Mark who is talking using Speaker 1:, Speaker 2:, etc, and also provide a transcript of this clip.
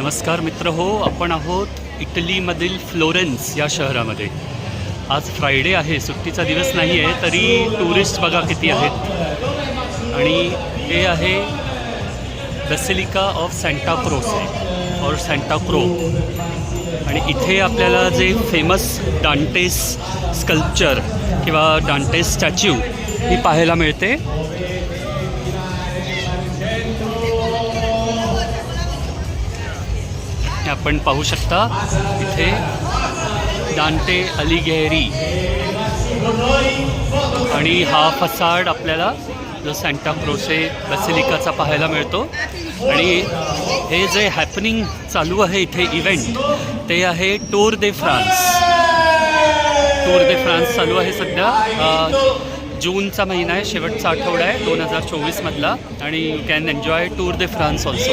Speaker 1: नमस्कार मित्र हो, आपण आहोत इटलीमधील फ्लोरेन्स या शहरामध्ये. आज फ्रायडे आहे, सुट्टीचा दिवस नाही आहे, तरी टुरिस्ट बघा किती आहेत. आणि हे आहे बेसिलिका ऑफ सँटा क्रोसे और सँटा क्रो. आणि इथे आपल्याला जे फेमस डांटेस स्कल्पचर किंवा डांटेस स्टॅच्यू ही पाहायला मिळते. आपण पाहू शकता इथे दांटे अलिघेरी आणि हा फसाड आपल्याला जो सँटा क्रोसे बेसिलिकाचा पाहायला मिळतो. आणि हे जे हॅपनिंग चालू आहे इथे इव्हेंट, ते आहे टूर दे फ्रान्स. टूर दे फ्रान्स चालू आहे सध्या. जूनचा महिना आहे, शेवटचा आठवडा आहे 2024 मधला. आणि you can enjoy tour they France also.